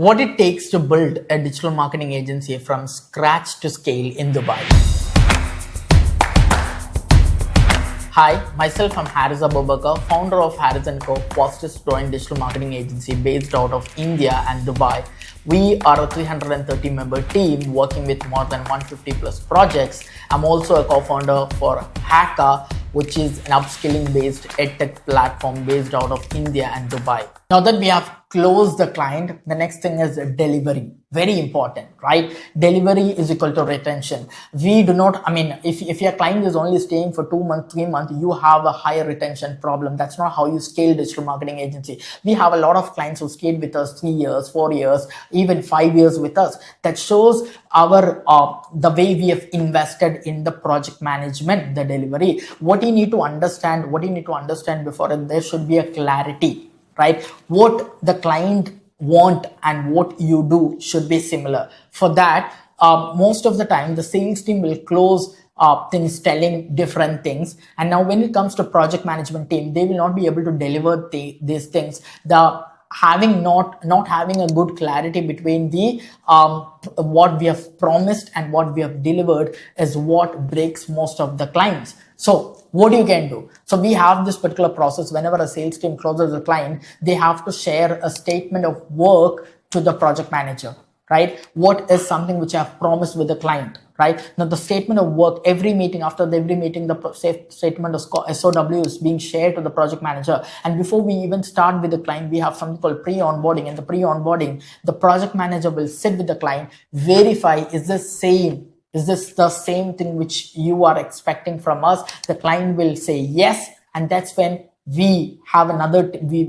What it takes to build a digital marketing agency from scratch to scale in Dubai. Hi, myself I'm Aboobacker, founder of Harris & Co, fastest growing digital marketing agency based out of India and Dubai. We are a 330 member team working with more than 150 plus projects. I'm also a co-founder for HACA, which is an upskilling based edtech platform based out of India and Dubai. Now that we have closed the client, the next thing is delivery. Very important, right? Delivery is equal to retention. We do not, if your client is only staying for 2 months, 3 months, you have a higher retention problem. That's not how you scale digital marketing agency. We have a lot of clients who stayed with us 3 years, 4 years, even 5 years with us. That shows our the way we have invested in the project management, the delivery. What you need to understand before, and there should be a clarity, right? What the client want and what you do should be similar. For that, most of the time the sales team will close things telling different things, and now when it comes to project management team, they will not be able to deliver these things. The having not having a good clarity between the what we have promised and what we have delivered is what breaks most of the clients. So what you can do? So we have this particular process. Whenever a sales team closes a client, they have to share a statement of work to the project manager, right? What is something which I have promised with the client, right? Now the statement of work, after every meeting, the statement of SOW is being shared to the project manager. And before we even start with the client, we have something called pre-onboarding. In the pre-onboarding, the project manager will sit with the client, verify, is this the same thing which you are expecting from us? The client will say yes, and that's when we have another. We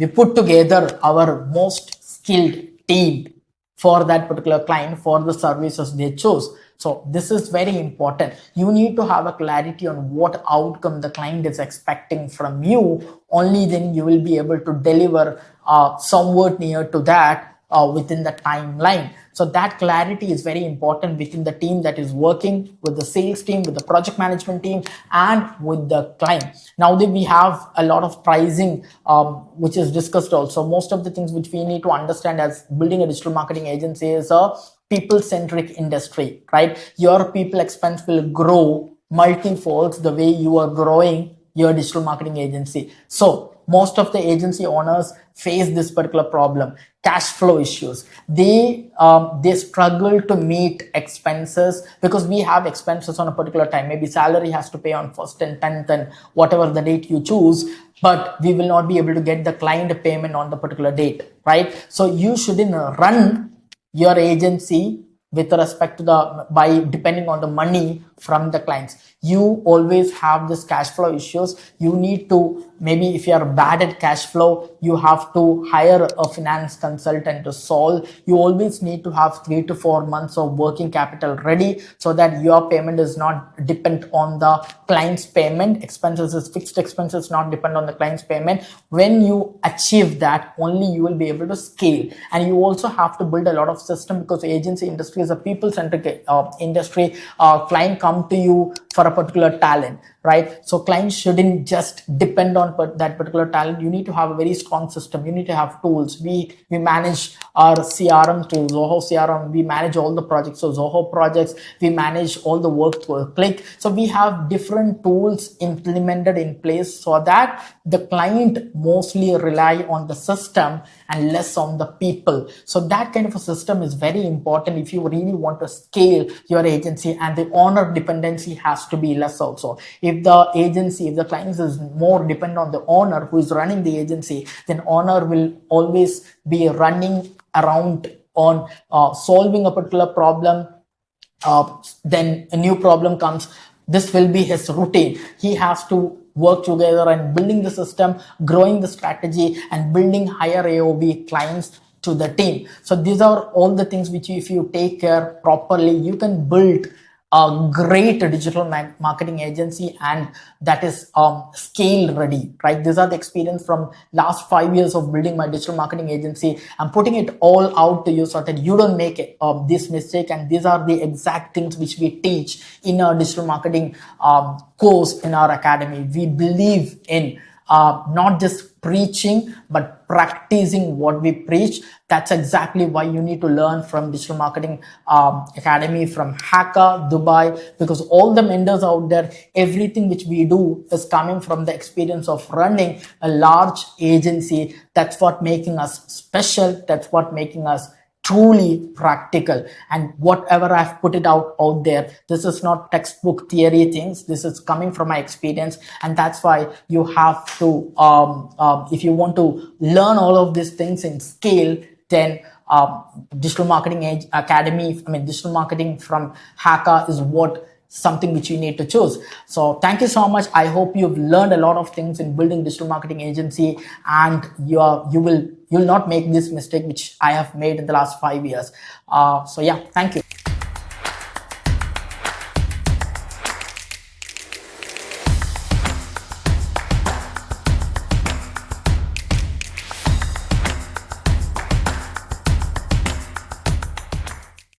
put together our most skilled team for that particular client for the services they chose. So this is very important. You need to have a clarity on what outcome the client is expecting from you. Only then you will be able to deliver somewhat near to that within the timeline. So that clarity is very important within the team that is working with the sales team, with the project management team, and with the client. Now that we have a lot of pricing, which is discussed also. Most of the things which we need to understand as building a digital marketing agency is a people-centric industry, right? Your people expense will grow multi-folds the way you are growing your digital marketing agency. So most of the agency owners face this particular problem, cash flow issues. They struggle to meet expenses because we have expenses on a particular time. Maybe salary has to pay on 1st and 10th and whatever the date you choose, but we will not be able to get the client payment on the particular date, right? So you shouldn't run your agency with respect to by depending on the money from the clients. You always have this cash flow issues. You need to, maybe if you are bad at cash flow, you have to hire a finance consultant to solve. You always need to have 3 to 4 months of working capital ready so that your payment is not dependent on the client's payment. Expenses is fixed expenses, not depend on the client's payment. When you achieve that, only you will be able to scale. And you also have to build a lot of system, because the agency industry is a people-centric industry. Client come to you for a particular talent, right? So clients shouldn't just depend on that particular talent. You need to have a very strong system. You need to have tools. We manage our CRM through Zoho CRM. We manage all the projects. So Zoho projects, we manage all the work through a click. So we have different tools implemented in place so that the client mostly rely on the system and less on the people. So that kind of a system is very important if you really want to scale your agency, and the owner dependency has to be less also. If the client is more dependent on the owner who is running the agency, then owner will always be running around on solving a particular problem. Then a new problem comes. This will be his routine. He has to work together and building the system, growing the strategy, and building higher AOV clients to the team. So these are all the things which, if you take care properly, you can build a great digital marketing agency, and that is scale ready, right? These are the experience from last 5 years of building my digital marketing agency. I'm putting it all out to you so that you don't make this mistake. And these are the exact things which we teach in our digital marketing course in our academy. We believe in not just preaching but practicing what we preach. That's exactly why you need to learn from Digital Marketing Academy, from HACA Dubai, because all the mentors out there, everything which we do is coming from the experience of running a large agency. That's what making us special. That's what making us truly practical. And whatever I've put it out there, this is not textbook theory things. This is coming from my experience, and that's why you have to if you want to learn all of these things in scale, then Digital Marketing Academy, I mean digital marketing from HACA is what something which you need to choose. So thank you so much. I hope you've learned a lot of things in building digital marketing agency, and you'll not make this mistake which I have made in the last 5 years. So yeah, thank you.